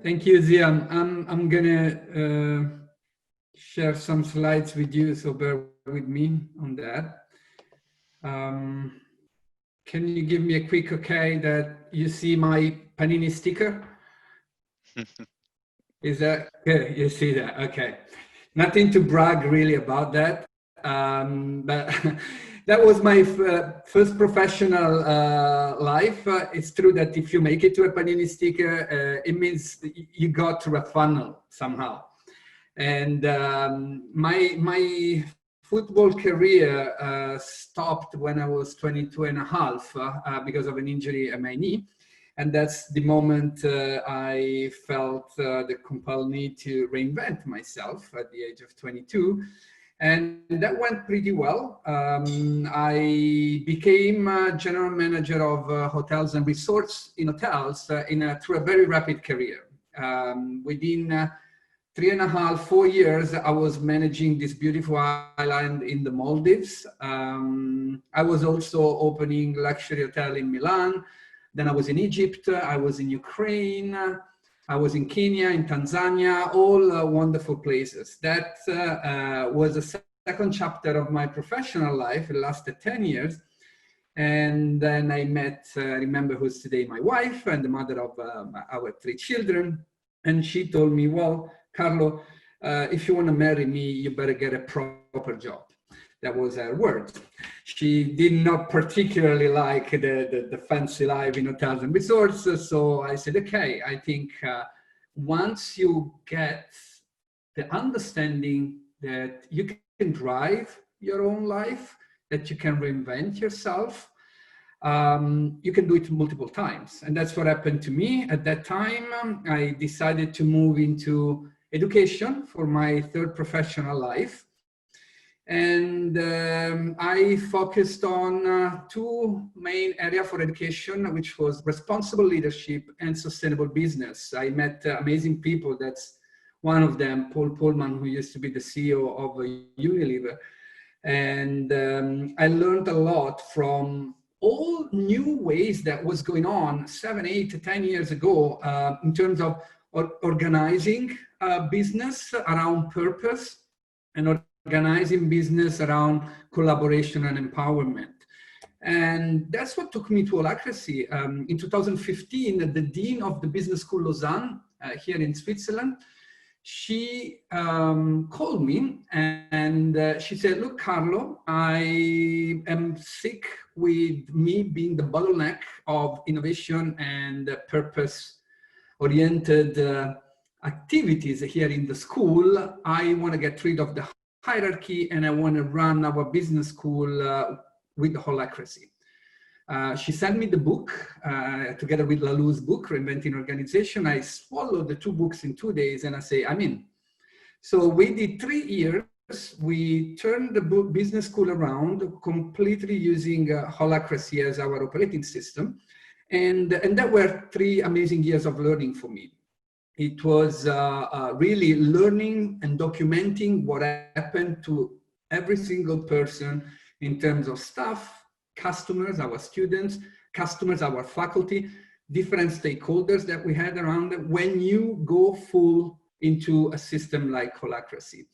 Thank you, Zia. I'm gonna share some slides with you, so bear with me on that. Um, can you give me a quick okay that you see my Panini sticker? Is that good? You see that? Okay. Nothing to brag really about that, but that was my first professional life. It's true that if you make it to a Panini sticker, it means you got through a funnel somehow. And my football career stopped when I was 22 and a half because of an injury at my knee. And that's the moment I felt the compelled need to reinvent myself at the age of 22. And that went pretty well. I became general manager of hotels and resorts in hotels through a very rapid career. Within 3.5, 4 years, I was managing this beautiful island in the Maldives. I was also opening luxury hotel in Milan. Then I was in Egypt, I was in Ukraine, I was in Kenya, in Tanzania, all wonderful places. That was the second chapter of my professional life. It lasted 10 years. And then I met, remember who's today my wife and the mother of our 3 children. And she told me, well, Carlo, if you want to marry me, you better get a proper job. That was her word. She did not particularly like the fancy life in hotels and resorts. So I said, okay, I think once you get the understanding that you can drive your own life, that you can reinvent yourself, you can do it multiple times. And that's what happened to me. At that time, I decided to move into education for my third professional life. And I focused on 2 main areas for education, which was responsible leadership and sustainable business. I met amazing people. That's one of them, Paul Pullman, who used to be the CEO of Unilever. And I learned a lot from all new ways that was going on 7, 8, 10 years ago in terms of organizing business around purpose and organizing business around collaboration and empowerment. And that's what took me to Holacracy. In 2015, the dean of the business school Lausanne here in Switzerland, she called me and she said, look, Carlo, I am sick with me being the bottleneck of innovation and purpose-oriented activities here in the school. I want to get rid of the hierarchy and I want to run our business school with the Holacracy. She sent me the book together with Lalou's book, Reinventing Organization. I swallowed the 2 books in 2 days and I say, I'm in. So we did 3 years. We turned the business school around completely using Holacracy as our operating system. And that were 3 amazing years of learning for me. It was really learning and documenting what happened to every single person in terms of staff, customers, our students, customers, our faculty, different stakeholders that we had around them when you go full into a system like Holacracy.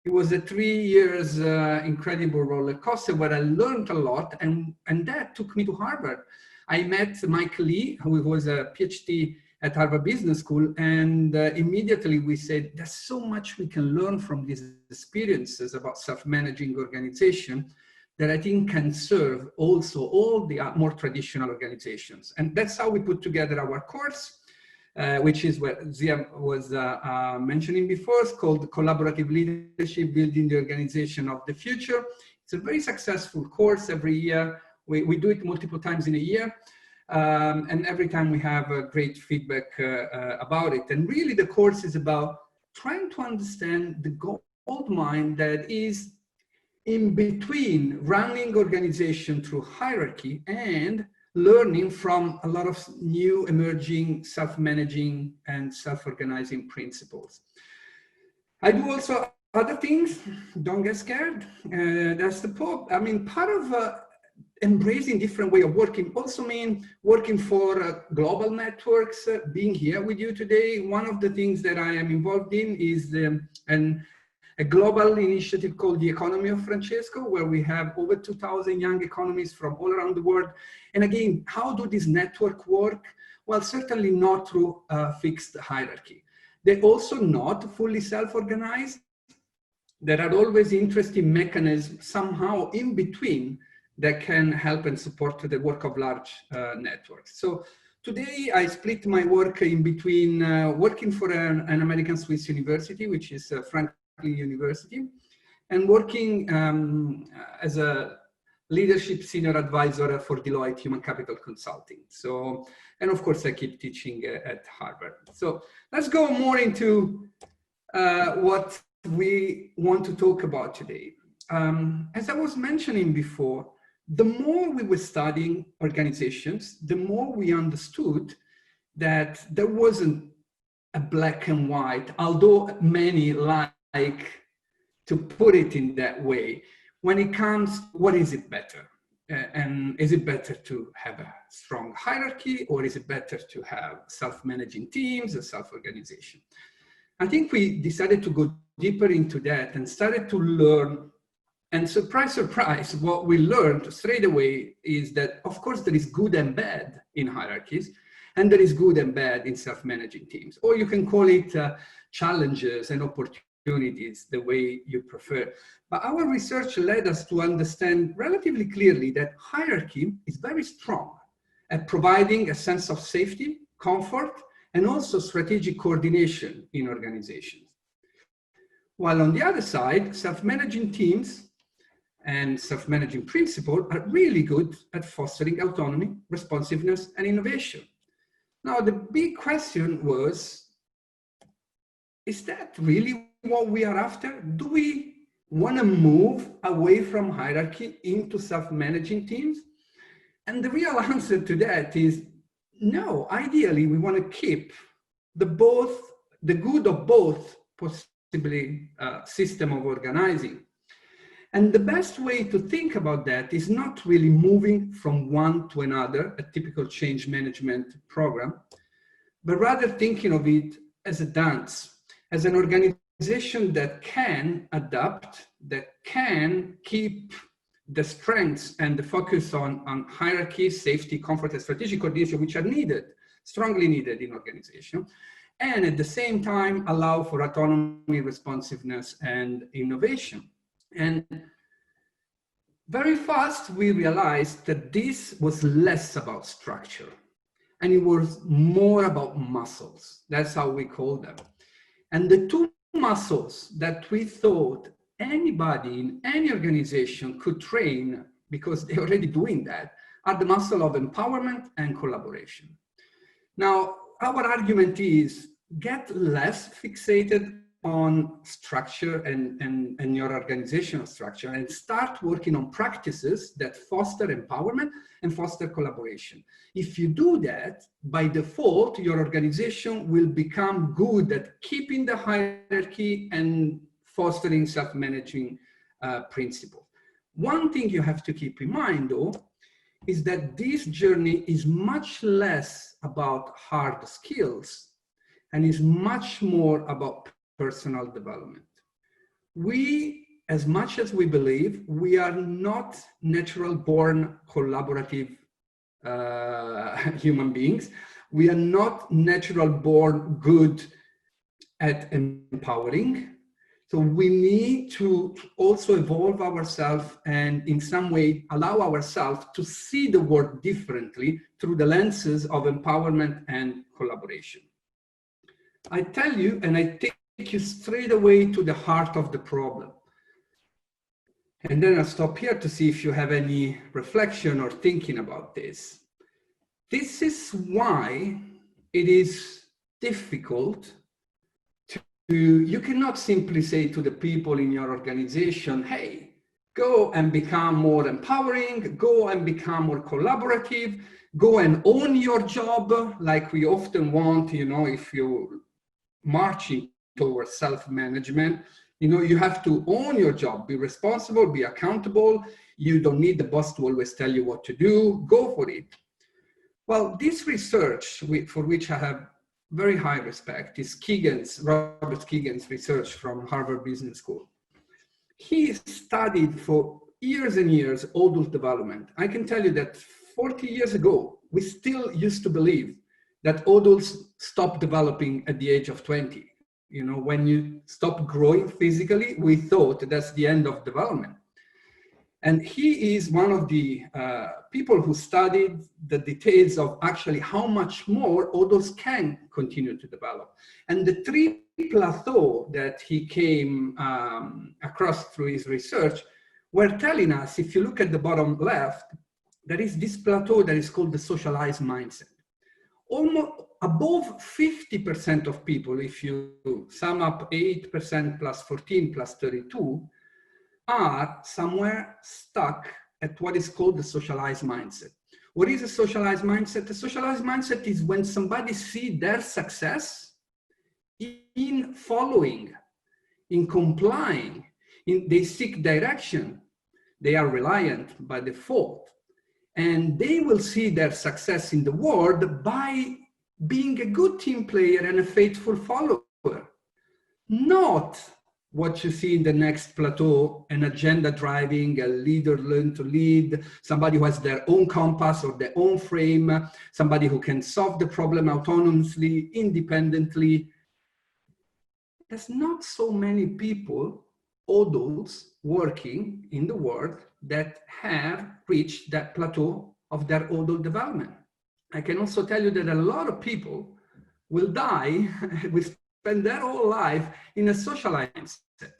It was a 3 years incredible roller coaster where I learned a lot, and that took me to Harvard. I met Mike Lee, who was a PhD at Harvard Business School, and immediately we said, there's so much we can learn from these experiences about self-managing organization that I think can serve also all the more traditional organizations. And that's how we put together our course, which is what Zia was mentioning before. It's called Collaborative Leadership, Building the Organization of the Future. It's a very successful course every year. We do it multiple times in a year. And every time we have great feedback about it. And really the course is about trying to understand the gold mine that is in between running organization through hierarchy and learning from a lot of new emerging self-managing and self-organizing principles. I do also other things. Don't get scared. That's the Pope. I mean, part of embracing different way of working also mean working for global networks. Being here with you today, one of the things that I am involved in is a global initiative called the Economy of Francesco, where we have over 2,000 young economists from all around the world. And again, how do these networks work? Well, certainly not through a fixed hierarchy. They're also not fully self-organized. There are always interesting mechanisms somehow in between that can help and support the work of large networks. So today I split my work in between working for an American Swiss university, which is Franklin University, and working as a leadership senior advisor for Deloitte Human Capital Consulting. So, and of course I keep teaching at Harvard. So let's go more into what we want to talk about today. As I was mentioning before, the more we were studying organizations, the more we understood that there wasn't a black and white, although many like to put it in that way. When it comes, what is it better? And is it better to have a strong hierarchy, or is it better to have self-managing teams or self-organization? I think we decided to go deeper into that and started to learn. And surprise, surprise, what we learned straight away is that, of course, there is good and bad in hierarchies, and there is good and bad in self-managing teams. Or you can call it challenges and opportunities, the way you prefer. But our research led us to understand relatively clearly that hierarchy is very strong at providing a sense of safety, comfort, and also strategic coordination in organizations. While on the other side, self-managing teams and self-managing principles are really good at fostering autonomy, responsiveness, and innovation. Now, the big question was, is that really what we are after? Do we want to move away from hierarchy into self-managing teams? And the real answer to that is no. Ideally, we want to keep the good of both possibly system of organizing. And the best way to think about that is not really moving from one to another, a typical change management program, but rather thinking of it as a dance, as an organization that can adapt, that can keep the strengths and the focus on hierarchy, safety, comfort, and strategic coordination, which are needed, strongly needed in organization, and at the same time allow for autonomy, responsiveness, and innovation. And very fast, we realized that this was less about structure, and it was more about muscles. That's how we call them. And the two muscles that we thought anybody in any organization could train, because they're already doing that, are the muscle of empowerment and collaboration. Now, our argument is get less fixated on structure and your organizational structure, and start working on practices that foster empowerment and foster collaboration. If you do that, by default, your organization will become good at keeping the hierarchy and fostering self-managing principles. One thing you have to keep in mind, though, is that this journey is much less about hard skills and is much more about personal development. We, as much as we believe, we are not natural born collaborative human beings. We are not natural born good at empowering. So we need to also evolve ourselves and in some way allow ourselves to see the world differently through the lenses of empowerment and collaboration. I tell you, and I take you straight away to the heart of the problem. And then I'll stop here to see if you have any reflection or thinking about this. This is why it is difficult to, you cannot simply say to the people in your organization, hey, go and become more empowering, go and become more collaborative, go and own your job, like we often want, you know, if you're marching towards self-management, you know, you have to own your job, be responsible, be accountable. You don't need the boss to always tell you what to do. Go for it. Well, this research, for which I have very high respect, is Robert Keegan's research from Harvard Business School. He studied for years and years adult development. I can tell you that 40 years ago, we still used to believe that adults stop developing at the age of 20. You know, when you stop growing physically, we thought that's the end of development. And he is one of the people who studied the details of actually how much more adults can continue to develop. And the three plateaux that he came across through his research were telling us, if you look at the bottom left, there is this plateau that is called the socialized mindset. Almost above 50% of people, if you sum up 8% plus 14 plus 32, are somewhere stuck at what is called the socialized mindset. What is a socialized mindset? A socialized mindset is when somebody sees their success in following, in complying, they seek direction, they are reliant by default, and they will see their success in the world by being a good team player and a faithful follower, not what you see in the next plateau, an agenda driving, a leader learn to lead, somebody who has their own compass or their own frame, somebody who can solve the problem autonomously, independently. There's not so many people, adults, working in the world that have reached that plateau of their adult development. I can also tell you that a lot of people will die with spend their whole life in a socialized mindset.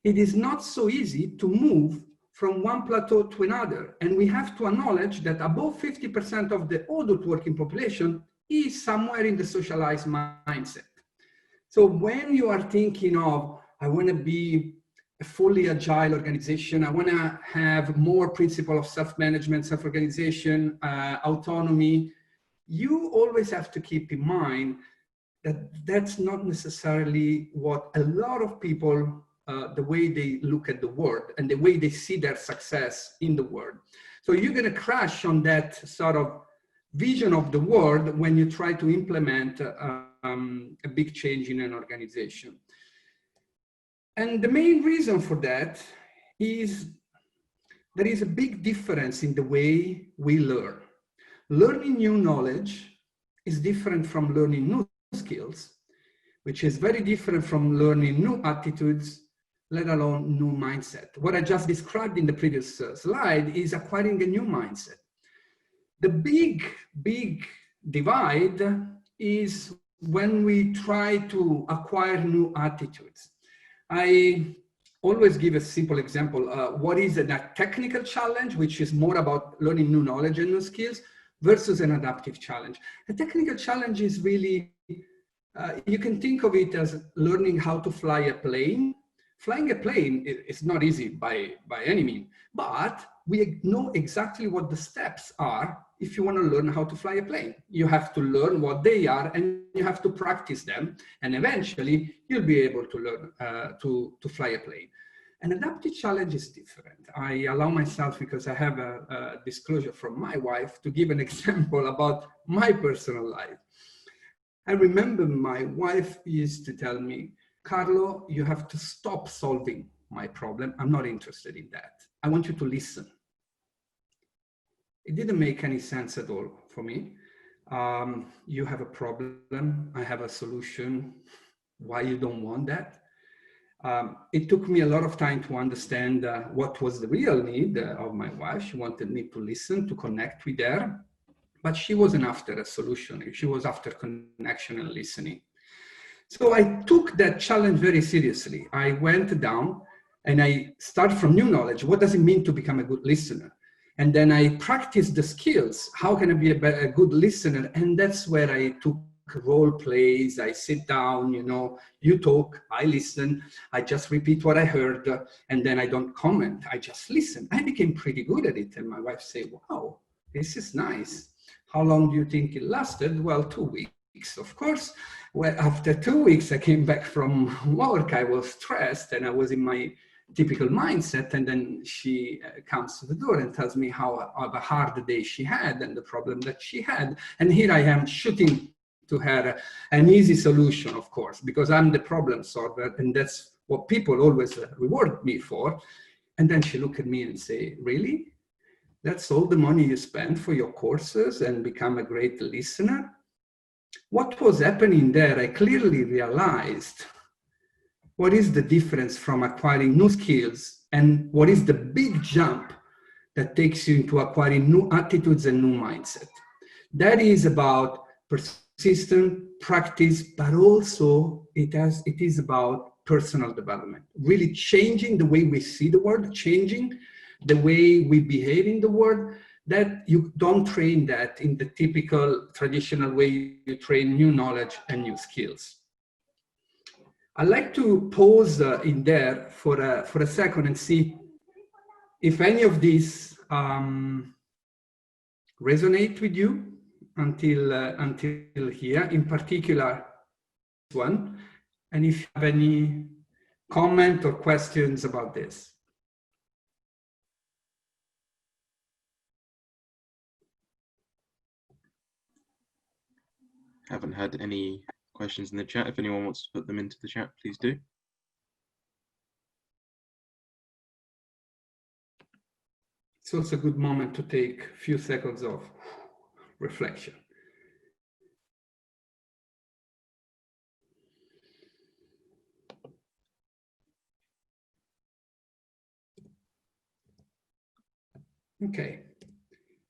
It is not so easy to move from one plateau to another. And we have to acknowledge that above 50% of the adult working population is somewhere in the socialized mindset. So when you are thinking of, I want to be a fully agile organization, I want to have more principle of self-management, self-organization, autonomy, you always have to keep in mind that that's not necessarily what a lot of people, the way they look at the world and the way they see their success in the world. So you're going to crash on that sort of vision of the world when you try to implement a big change in an organization. And the main reason for that is there is a big difference in the way we learn. Learning new knowledge is different from learning new skills, which is very different from learning new attitudes, let alone new mindset. What I just described in the previous slide is acquiring a new mindset. The big divide is when we try to acquire new attitudes. I always give a simple example. What is a technical challenge, which is more about learning new knowledge and new skills, versus an adaptive challenge. A technical challenge is really, you can think of it as learning how to fly a plane. Flying a plane is not easy by any means, but we know exactly what the steps are if you want to learn how to fly a plane. You have to learn what they are and you have to practice them, and eventually you'll be able to learn to fly a plane. An adaptive challenge is different. I allow myself, because I have a disclosure from my wife, to give an example about my personal life. I remember my wife used to tell me, Carlo, you have to stop solving my problem. I'm not interested in that. I want you to listen. It didn't make any sense at all for me. You have a problem, I have a solution. Why you don't want that? It took me a lot of time to understand what was the real need of my wife. She wanted me to listen, to connect with her, but she wasn't after a solution. She was after connection and listening. So I took that challenge very seriously. I went down and I started from new knowledge. What does it mean to become a good listener? And then I practiced the skills. How can I be a good listener? And that's where I took role plays. I sit down, you talk, I listen, I just repeat what I heard, and then I don't comment, I just listen. I became pretty good at it. And my wife said, wow, this is nice. How long do you think it lasted? Well, 2 weeks, of course. Well, after 2 weeks, I came back from work. I was stressed and I was in my typical mindset, and then she comes to the door and tells me how of a hard day she had and the problem that she had. And here I am shooting to her an easy solution, of course, because I'm the problem solver, and that's what people always reward me for. And then she looked at me and say, really? That's all the money you spend for your courses and become a great listener? What was happening there? I clearly realized what is the difference from acquiring new skills and what is the big jump that takes you into acquiring new attitudes and new mindset. That is about persistent practice, but also it is about personal development, really changing the way we see the world, changing the way we behave in the world, that you don't train that in the typical traditional way you train new knowledge and new skills. I'd like to pause in there for a second and see if any of these resonate with you until here, in particular this one, and if you have any comment or questions about this. Haven't had any questions in the chat. If anyone wants to put them into the chat, please do. It's also a good moment to take a few seconds of reflection. Okay,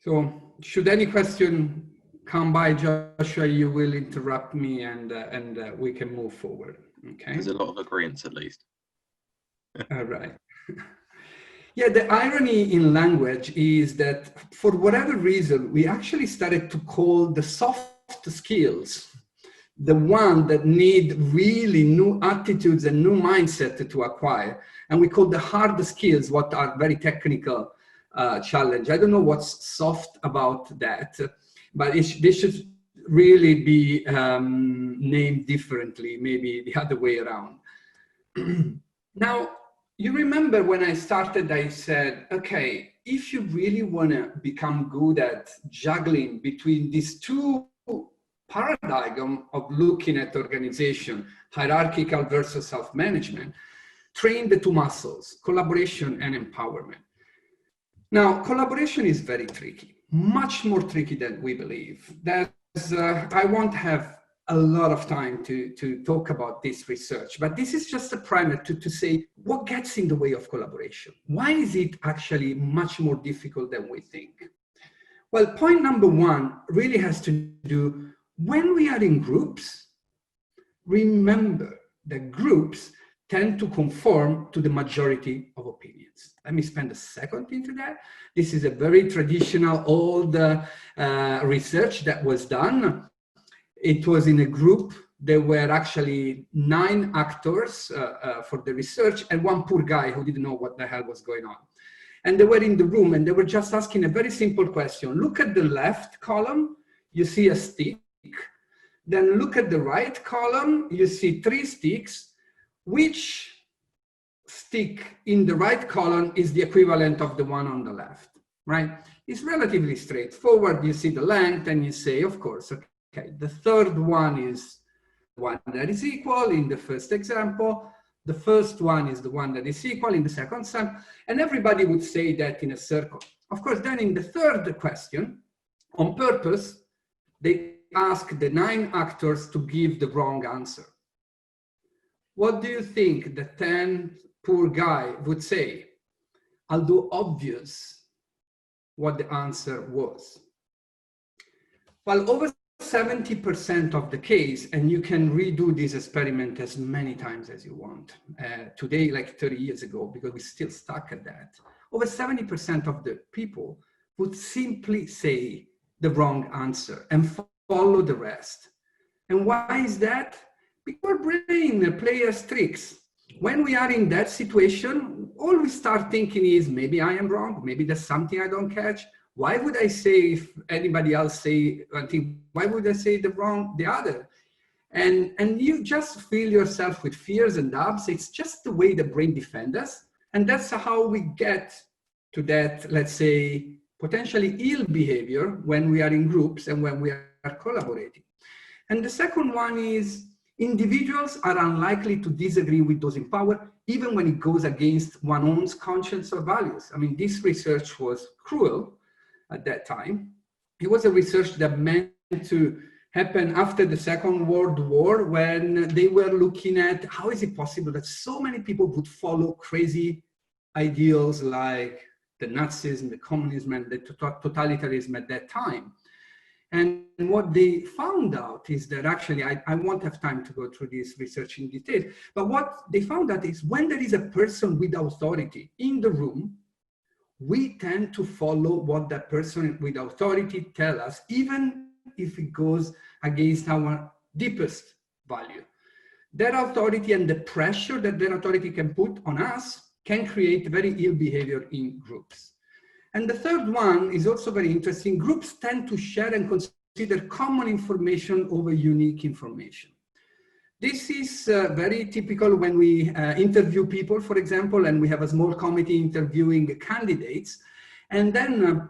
so should any question come by, Joshua, you will interrupt me and we can move forward. Okay. There's a lot of agreements at least. All right. Yeah, the irony in language is that for whatever reason, we actually started to call the soft skills the one that need really new attitudes and new mindset to acquire. And we call the hard skills what are very technical challenge. I don't know what's soft about that, but they should really be named differently, maybe the other way around. Now, you remember when I started, I said, okay, if you really want to become good at juggling between these two paradigms of looking at organization, hierarchical versus self-management, train the two muscles, collaboration and empowerment. Now, collaboration is very tricky, much more tricky than we believe. I won't have a lot of time to talk about this research, but this is just a primer to say what gets in the way of collaboration. Why is it actually much more difficult than we think? Well, point number one really has to do, when we are in groups, remember that groups tend to conform to the majority of opinions. Let me spend a second into that. This is a very traditional old research that was done. It was in a group. There were actually 9 actors for the research and one poor guy who didn't know what the hell was going on. And they were in the room and they were just asking a very simple question. Look at the left column, you see a stick. Then look at the right column, you see 3 sticks. Which stick in the right column is the equivalent of the one on the left, right? It's relatively straightforward. You see the length and you say, of course, okay, the third one is one that is equal in the first example. The first one is the one that is equal in the second example. And everybody would say that in a circle. Of course, then in the third question, on purpose, they ask the 9 actors to give the wrong answer. What do you think the 10th poor guy would say? Although obvious what the answer was. Well, over 70% of the case, and you can redo this experiment as many times as you want. Today, like 30 years ago, because we're still stuck at that. Over 70% of the people would simply say the wrong answer and follow the rest. And why is that? Because our brain plays tricks. When we are in that situation, all we start thinking is, maybe I am wrong, maybe there's something I don't catch. Why would I say, if anybody else say, I think, why would I say the other? And you just fill yourself with fears and doubts. It's just the way the brain defends us. And that's how we get to that, let's say, potentially ill behavior when we are in groups and when we are collaborating. And the second one is individuals are unlikely to disagree with those in power, even when it goes against one's own conscience or values. I mean, this research was cruel at that time. It was a research that meant to happen after the Second World War, when they were looking at how is it possible that so many people would follow crazy ideals like the Nazism, the communism, and the totalitarianism at that time. And what they found out is that actually, I won't have time to go through this research in detail, but what they found out is when there is a person with authority in the room, we tend to follow what that person with authority tells us, even if it goes against our deepest value. That authority and the pressure that that authority can put on us can create very ill behavior in groups. And the third one is also very interesting. Groups tend to share and consider common information over unique information. This is very typical when we interview people, for example, and we have a small committee interviewing candidates. And then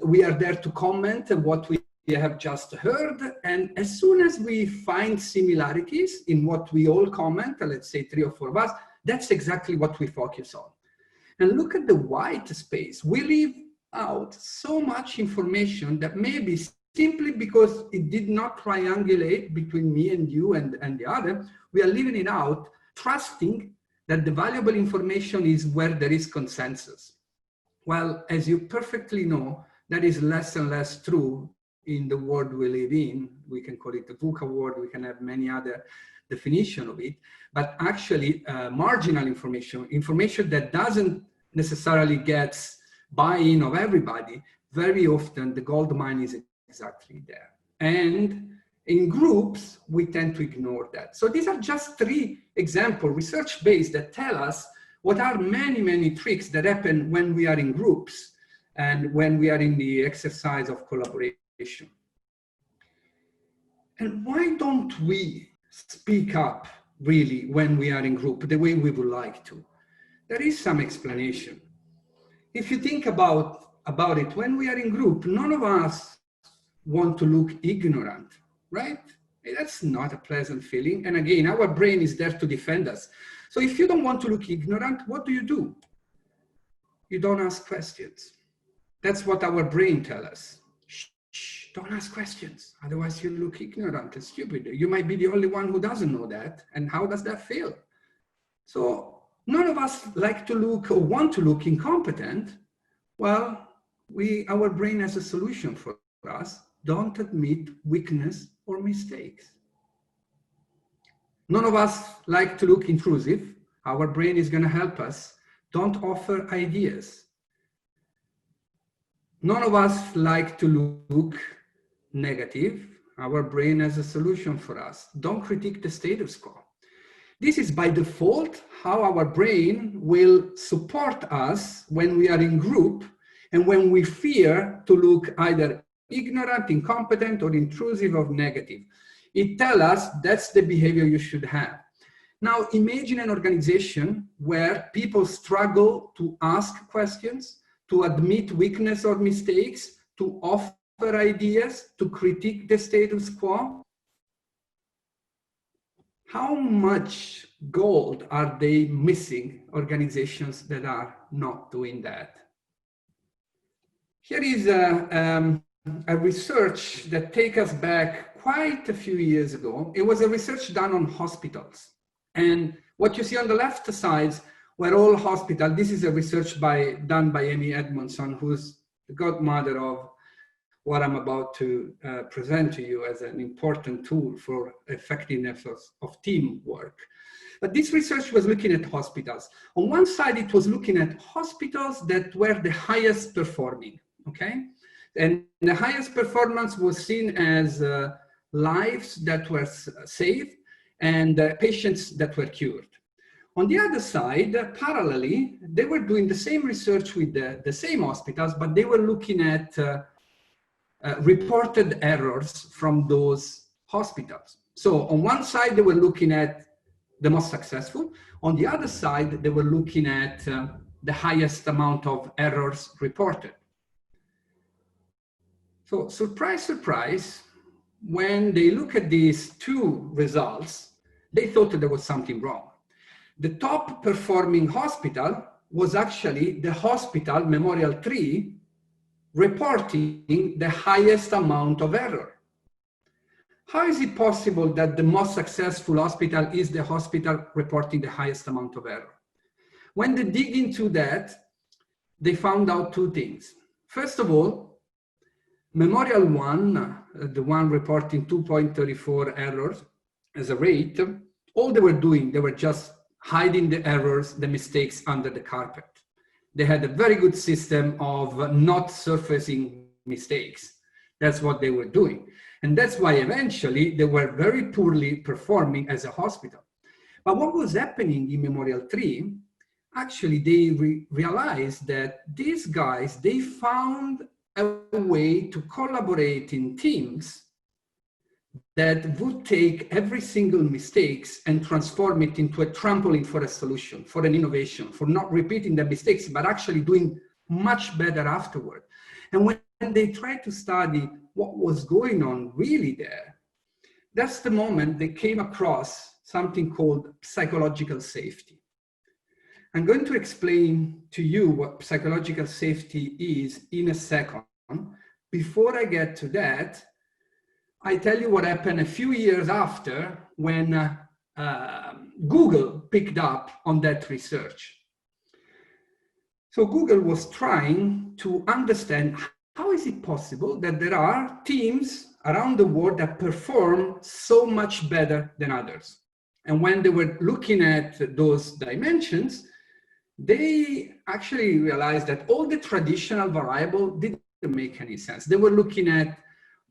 we are there to comment on what we have just heard. And as soon as we find similarities in what we all comment, let's say 3 or 4 of us, that's exactly what we focus on. And look at the white space. We leave out so much information that maybe simply because it did not triangulate between me and you and the other, we are leaving it out, trusting that the valuable information is where there is consensus. Well, as you perfectly know, that is less and less true in the world we live in. We can call it the VUCA world, we can have many other definition of it, but actually marginal information that doesn't necessarily get buy-in of everybody, very often the gold mine is exactly there. And in groups, we tend to ignore that. So these are just 3 examples, research-based, that tell us what are many, many tricks that happen when we are in groups and when we are in the exercise of collaboration. And why don't we speak up really when we are in group the way we would like to? There is some explanation. If you think about it, when we are in group, none of us want to look ignorant, right? That's not a pleasant feeling. And again, our brain is there to defend us. So if you don't want to look ignorant, what do? You don't ask questions. That's what our brain tells us. Shh, don't ask questions. Otherwise you look ignorant and stupid. You might be the only one who doesn't know that. And how does that feel? So none of us like to look or want to look incompetent. Well, our brain has a solution for us. Don't admit weakness or mistakes. None of us like to look intrusive. Our brain is going to help us. Don't offer ideas. None of us like to look negative. Our brain has a solution for us. Don't critique the status quo. This is by default how our brain will support us when we are in group and when we fear to look either ignorant, incompetent, or intrusive or negative. It tells us that's the behavior you should have. Now imagine an organization where people struggle to ask questions, to admit weakness or mistakes, to offer ideas, to critique the status quo. How much gold are they missing, organizations that are not doing that? Here is a research that takes us back quite a few years ago. It was a research done on hospitals. And what you see on the left side were all hospitals. This is a research done by Amy Edmondson, who's the godmother of what I'm about to present to you as an important tool for effectiveness of teamwork. But this research was looking at hospitals. On one side, it was looking at hospitals that were the highest performing, okay? And the highest performance was seen as lives that were saved and patients that were cured. On the other side, parallelly, they were doing the same research with the same hospitals, but they were looking at reported errors from those hospitals. So on one side, they were looking at the most successful. On the other side, they were looking at the highest amount of errors reported. So surprise, surprise, when they look at these two results, they thought that there was something wrong. The top performing hospital was actually the hospital, Memorial 3, reporting the highest amount of error. How is it possible that the most successful hospital is the hospital reporting the highest amount of error? When they dig into that, they found out two things. First of all, Memorial 1, the one reporting 2.34 errors as a rate, all they were doing, they were just hiding the errors, the mistakes under the carpet. They had a very good system of not surfacing mistakes. That's what they were doing. And that's why eventually they were very poorly performing as a hospital. But what was happening in Memorial 3, actually they realized that these guys, they found a way to collaborate in teams that would take every single mistakes and transform it into a trampoline for a solution, for an innovation, for not repeating the mistakes, but actually doing much better afterward. And when they tried to study what was going on really there, that's the moment they came across something called psychological safety. I'm going to explain to you what psychological safety is in a second. Before I get to that, I tell you what happened a few years after when Google picked up on that research. So Google was trying to understand how is it possible that there are teams around the world that perform so much better than others. And when they were looking at those dimensions, they actually realized that all the traditional variables didn't make any sense. They were looking at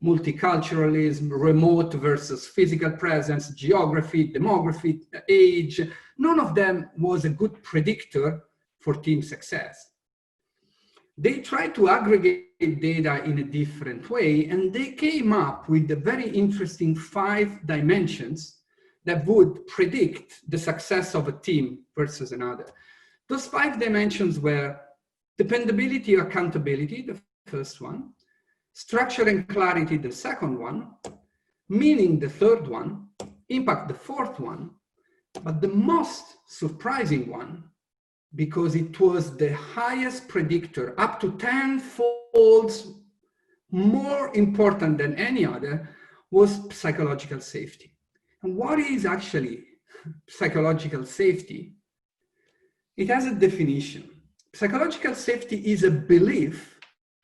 multiculturalism, remote versus physical presence, geography, demography, age. None of them was a good predictor for team success. They tried to aggregate data in a different way, and they came up with the very interesting 5 dimensions that would predict the success of a team versus another. Those 5 dimensions were dependability, accountability, the first one, structure and clarity, the second one, meaning, the third one, impact, the fourth one, but the most surprising one, because it was the highest predictor, up to 10-fold more important than any other, was psychological safety. And what is actually psychological safety? It has a definition. Psychological safety is a belief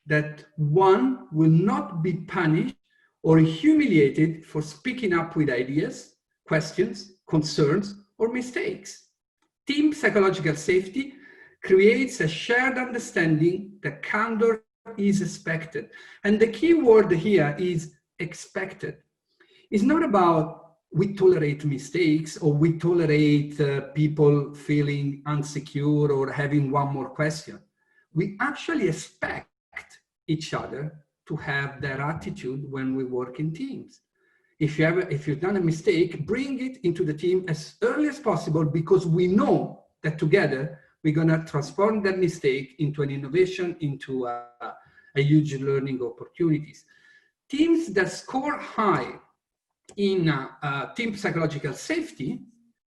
that one will not be punished or humiliated for speaking up with ideas, questions, concerns, or mistakes. Team psychological safety creates a shared understanding that candor is expected. And the key word here is expected. It's not about we tolerate mistakes or we tolerate people feeling insecure or having one more question. We actually expect each other to have that attitude when we work in teams. If you've done a mistake, bring it into the team as early as possible, because we know that together we're going to transform that mistake into an innovation, into a huge learning opportunities. Teams that score high in team psychological safety,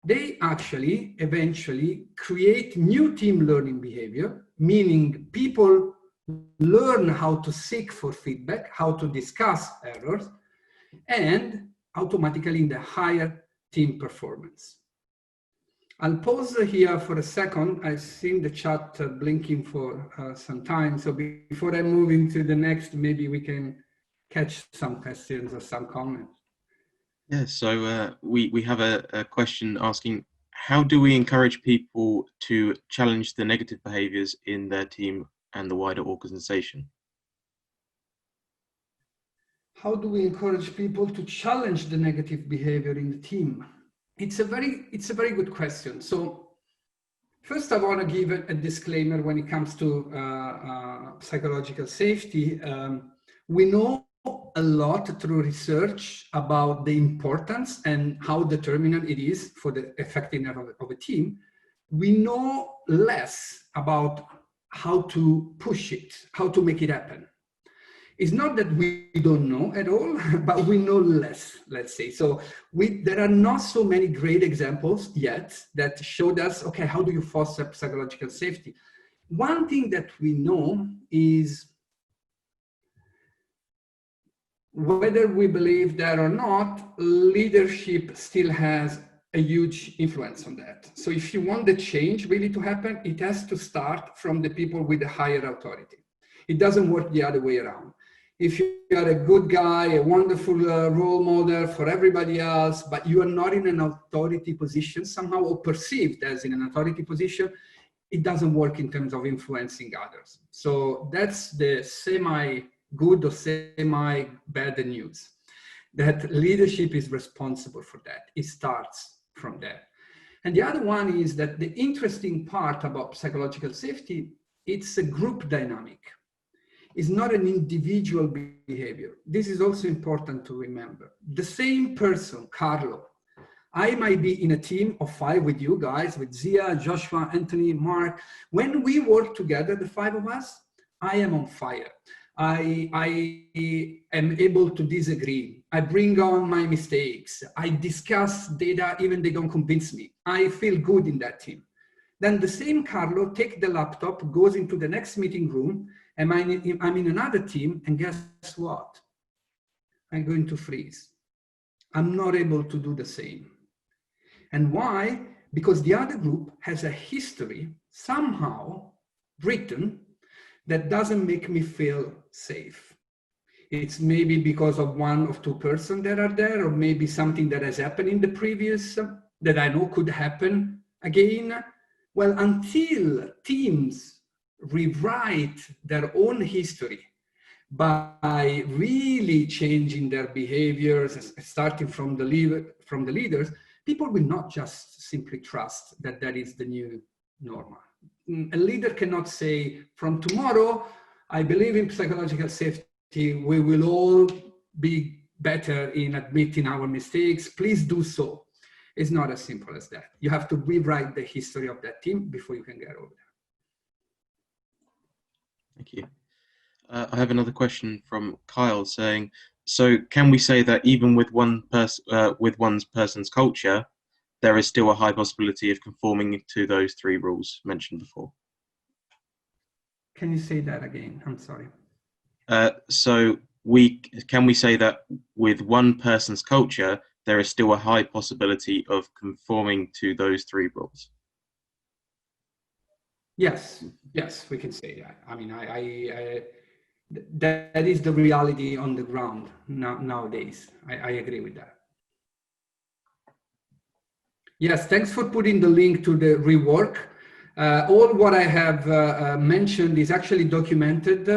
they actually eventually create new team learning behavior, meaning people learn how to seek for feedback, how to discuss errors, and automatically in the higher team performance. I'll pause here for a second. I've seen the chat blinking for some time. So before I move into the next, maybe we can catch some questions or some comments. Yeah, so we have a question asking, how do we encourage people to challenge the negative behaviors in their team and the wider organization? How do we encourage people to challenge the negative behavior in the team? It's a very good question. So first I want to give a disclaimer when it comes to psychological safety. We know a lot through research about the importance and how determinant it is for the effectiveness of a team. We know less about how to push it, how to make it happen. It's not that we don't know at all, but we know less, let's say. So there are not so many great examples yet that showed us, okay, how do you foster psychological safety? One thing that we know is, whether we believe that or not, leadership still has a huge influence on that. So if you want the change really to happen, it has to start from the people with the higher authority. It doesn't work the other way around. If you are a good guy, a wonderful role model for everybody else, but you are not in an authority position somehow, or perceived as in an authority position, it doesn't work in terms of influencing others. So that's the semi-good or semi-bad news, that leadership is responsible for that. It starts from there. And the other one is that the interesting part about psychological safety, it's a group dynamic. It's not an individual behavior. This is also important to remember. The same person, Carlo, I might be in a team of 5 with you guys, with Zia, Joshua, Anthony, Mark. When we work together, the 5 of us, I am on fire. I am able to disagree. I bring on my mistakes. I discuss data, even they don't convince me. I feel good in that team. Then the same Carlo takes the laptop, goes into the next meeting room, and I'm in another team, and guess what? I'm going to freeze. I'm not able to do the same. And why? Because the other group has a history somehow written that doesn't make me feel safe. It's maybe because of 1 or 2 persons that are there, or maybe something that has happened in the previous that I know could happen again. Well, until teams rewrite their own history by really changing their behaviors, starting from the leaders, people will not just simply trust that that is the new normal. A leader cannot say, from tomorrow, I believe in psychological safety, we will all be better in admitting our mistakes, please do so. It's not as simple as that. You have to rewrite the history of that team before you can get over there. Thank you. I have another question from Kyle saying, so can we say that even with one's person's culture, there is still a high possibility of conforming to those 3 rules mentioned before? Can you say that again? I'm sorry. So can we say that with one person's culture, there is still a high possibility of conforming to those 3 rules? Yes, we can say that. I mean, that is the reality on the ground nowadays. I agree with that. Yes, thanks for putting the link to the rework. All what I have mentioned is actually documented.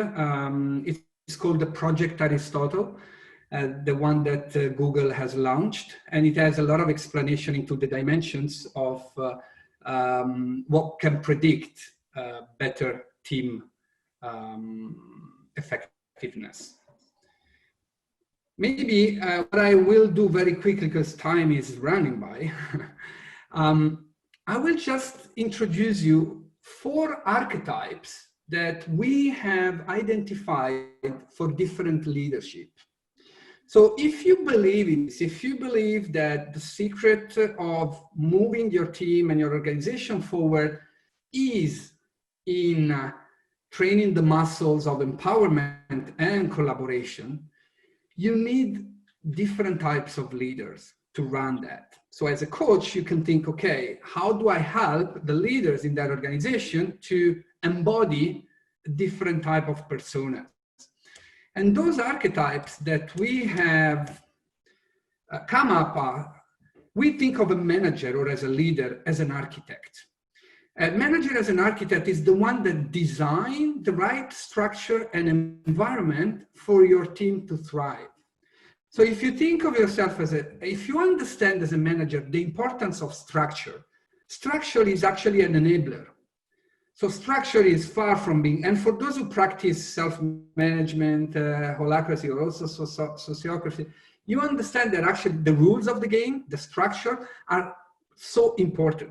It's called the Project Aristotle, the one that Google has launched, and it has a lot of explanation into the dimensions of what can predict better team effectiveness. Maybe what I will do very quickly, because time is running by, I will just introduce you 4 archetypes that we have identified for different leadership. So if you believe in this, if you believe that the secret of moving your team and your organization forward is in training the muscles of empowerment and collaboration, you need different types of leaders to run that. So as a coach, you can think, okay, how do I help the leaders in that organization to embody a different type of personas? And those archetypes that we have come up, we think of a manager or as a leader as an architect. A manager as an architect is the one that designs the right structure and environment for your team to thrive. So if you think of yourself if you understand as a manager the importance of structure, structure is actually an enabler. So structure is far from being, and for those who practice self-management, holacracy, or also sociocracy, you understand that actually the rules of the game, the structure, are so important.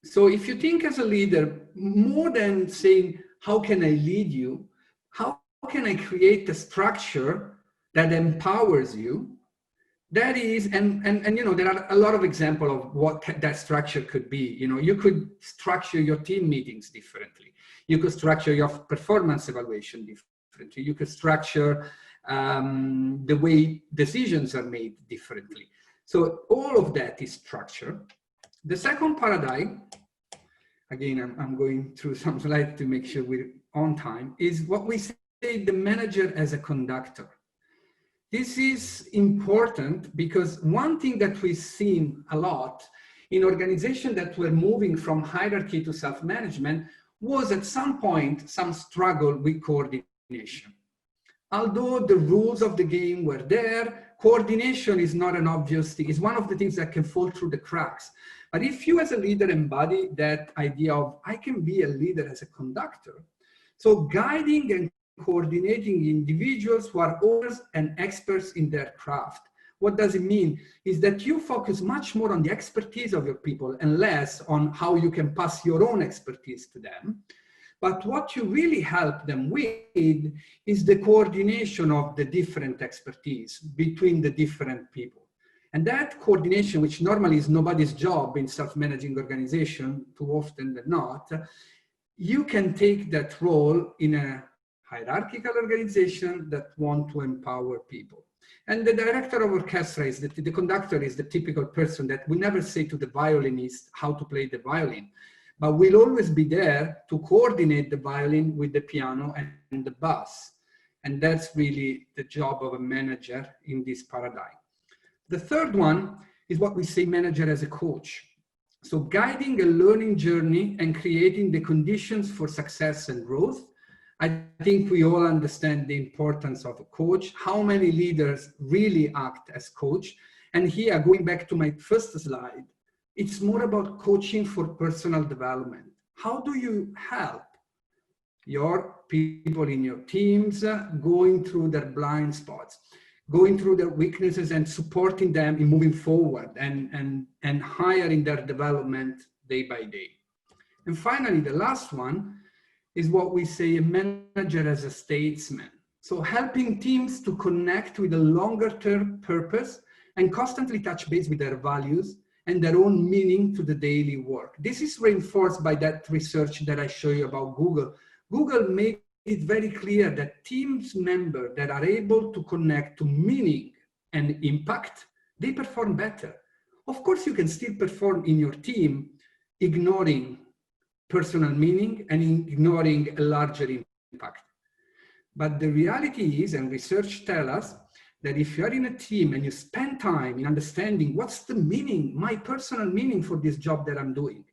So if you think as a leader, more than saying, how can I lead you? How can I create a structure that empowers you? That is, and you know, there are a lot of examples of what that structure could be. You know, you could structure your team meetings differently. You could structure your performance evaluation differently. You could structure the way decisions are made differently. So all of that is structure. The second paradigm, again, I'm going through some slides to make sure we're on time, is what we say the manager as a conductor. This is important because one thing that we've seen a lot in organizations that were moving from hierarchy to self-management was at some point some struggle with coordination. Although the rules of the game were there, coordination is not an obvious thing. It's one of the things that can fall through the cracks. But if you as a leader embody that idea of, I can be a leader as a conductor, so guiding and coordinating individuals who are owners and experts in their craft. What does it mean? Is that you focus much more on the expertise of your people and less on how you can pass your own expertise to them. But what you really help them with is the coordination of the different expertise between the different people. And that coordination, which normally is nobody's job in self-managing organization, too often than not, you can take that role in a hierarchical organization that want to empower people. And the director of orchestra is the conductor is the typical person that will never say to the violinist how to play the violin, but will always be there to coordinate the violin with the piano and the bass. And that's really the job of a manager in this paradigm. The third one is what we say manager as a coach. So guiding a learning journey and creating the conditions for success and growth. I think we all understand the importance of a coach, how many leaders really act as coach. And here, going back to my first slide, it's more about coaching for personal development. How do you help your people in your teams going through their blind spots, going through their weaknesses and supporting them in moving forward and hiring their development day by day? And finally, the last one is what we say a manager as a statesman. So helping teams to connect with a longer term purpose and constantly touch base with their values and their own meaning to the daily work. This is reinforced by that research that I show you about Google. Google made it very clear that teams members that are able to connect to meaning and impact, they perform better. Of course, you can still perform in your team, ignoring personal meaning and ignoring a larger impact. But the reality is, and research tells us, that if you are in a team and you spend time in understanding what's the meaning, my personal meaning for this job that I'm doing,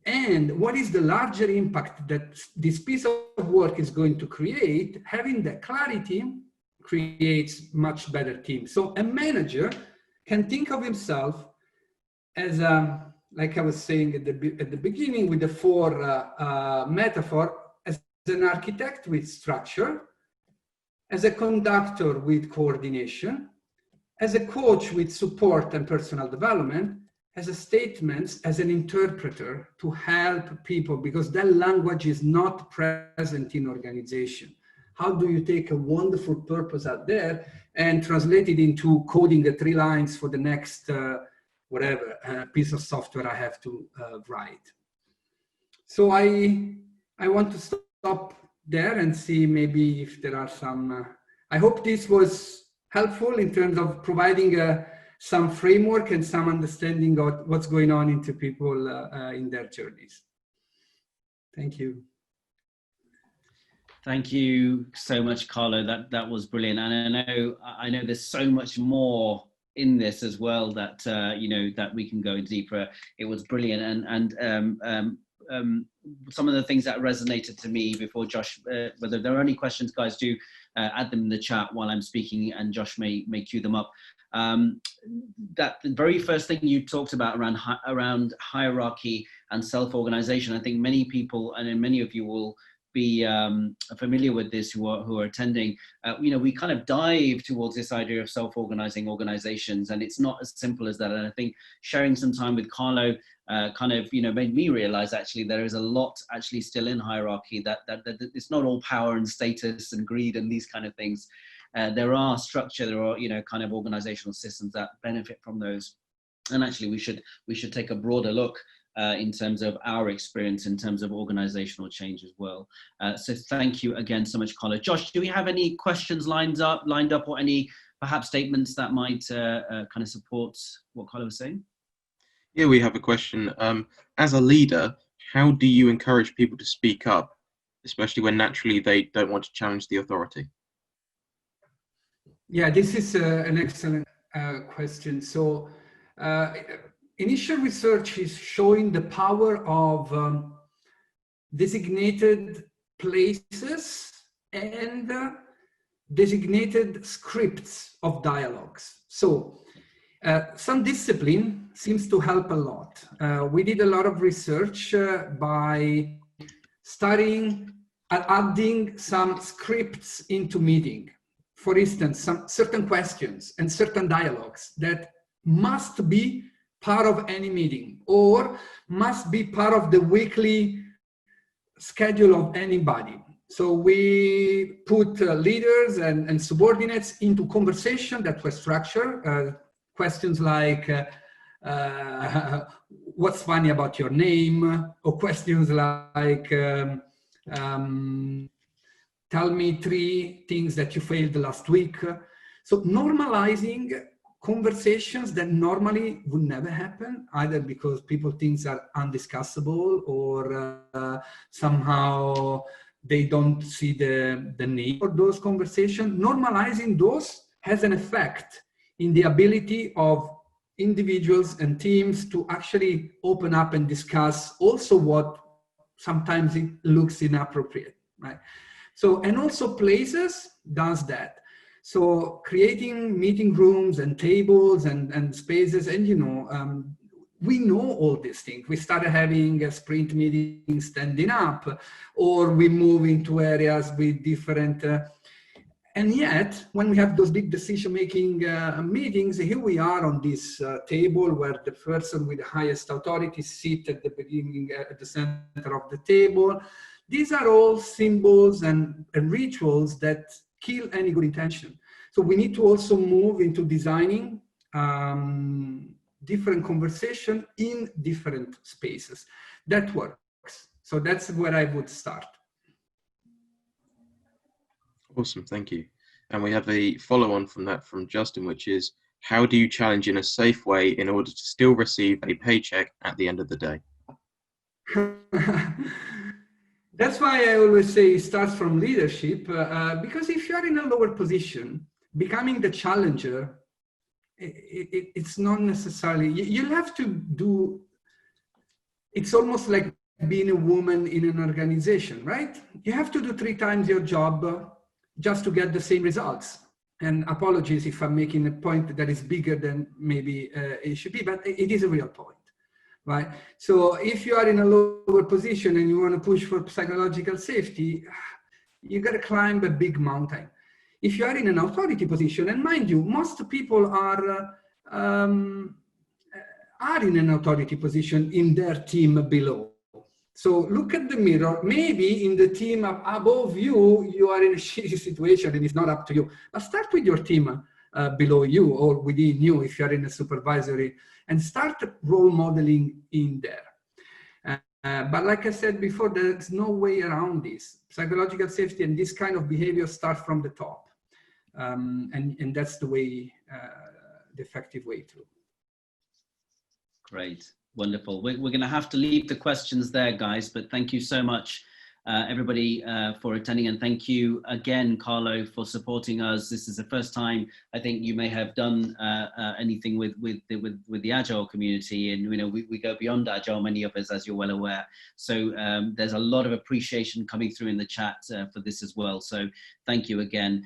and what is the larger impact that this piece of work is going to create, having that clarity creates much better teams. So a manager can think of himself as like I was saying at the beginning with the four metaphor, as an architect with structure, as a conductor with coordination, as a coach with support and personal development, as a statement, as an interpreter to help people, because that language is not present in organization. How do you take a wonderful purpose out there and translate it into coding the 3 lines for the next whatever piece of software I have to write? So I want to stop there and see maybe if there are some, I hope this was helpful in terms of providing some framework and some understanding of what's going on into people in their journeys. Thank you. Thank you so much, Carlo. That was brilliant. And I know there's so much more in this as well that you know, that we can go deeper. It was brilliant. And some of the things that resonated to me before Josh, whether there are any questions, guys, do add them in the chat while I'm speaking, and Josh may cue them up. That the very first thing you talked about around hierarchy and self-organization, I think many people, and many of you will be familiar with this who are attending. We kind of dive towards this idea of self-organizing organizations, and it's not as simple as that. And I think sharing some time with Carlo made me realize actually there is a lot actually still in hierarchy, that it's not all power and status and greed and these kind of things. There are structure, there are kind of organizational systems that benefit from those, and actually we should take a broader look in terms of our experience in terms of organizational change as well. So thank you again so much, Carlo. Josh, do we have any questions lined up, or any perhaps statements that might kind of support what Carlo was saying? Yeah, we have a question. As a leader, how do you encourage people to speak up, especially when naturally they don't want to challenge the authority? Yeah, this is an excellent question. So initial research is showing the power of designated places and designated scripts of dialogues. So some discipline seems to help a lot. We did a lot of research by studying and adding some scripts into meeting. For instance, some certain questions and certain dialogues that must be part of any meeting or must be part of the weekly schedule of anybody. So we put leaders and subordinates into conversation that was structured. Questions like, what's funny about your name? Or questions like, tell me 3 things that you failed last week. So normalizing conversations that normally would never happen, either because people think are undiscussable or somehow they don't see the need for those conversations. Normalizing those has an effect in the ability of individuals and teams to actually open up and discuss also what sometimes it looks inappropriate, right? So, and also places does that. So creating meeting rooms and tables and spaces, and we know all these things. We started having a sprint meeting standing up, or we move into areas with different, and yet when we have those big decision-making meetings, here we are on this table where the person with the highest authority sits at the beginning, at the center of the table. These are all symbols and rituals that kill any good intention. So we need to also move into designing different conversation in different spaces. That works. So that's where I would start. Awesome, thank you. And we have a follow-on from that from Justin, which is, how do you challenge in a safe way in order to still receive a paycheck at the end of the day? That's why I always say it starts from leadership, because if you're in a lower position, becoming the challenger, it's not necessarily, you'll have to do, it's almost like being a woman in an organization, right? You have to do 3 times your job just to get the same results. And apologies if I'm making a point that is bigger than maybe it should be, but it is a real point. Right. So if you are in a lower position and you want to push for psychological safety, you got to climb a big mountain. If you are in an authority position, and mind you, most people are in an authority position in their team below. So look at the mirror. Maybe in the team above you, you are in a shitty situation and it's not up to you. But start with your team below you or within you if you're in a supervisory, and start role modeling in there. But like I said before, there's no way around this. Psychological safety and this kind of behavior start from the top. And that's the way, the effective way through. Great, wonderful. We're going to have to leave the questions there, guys, but thank you so much everybody for attending, and thank you again, Carlo, for supporting us. This is the first time I think you may have done anything with the Agile community, and we go beyond Agile, many of us, as you're well aware. So there's a lot of appreciation coming through in the chat for this as well. So thank you again.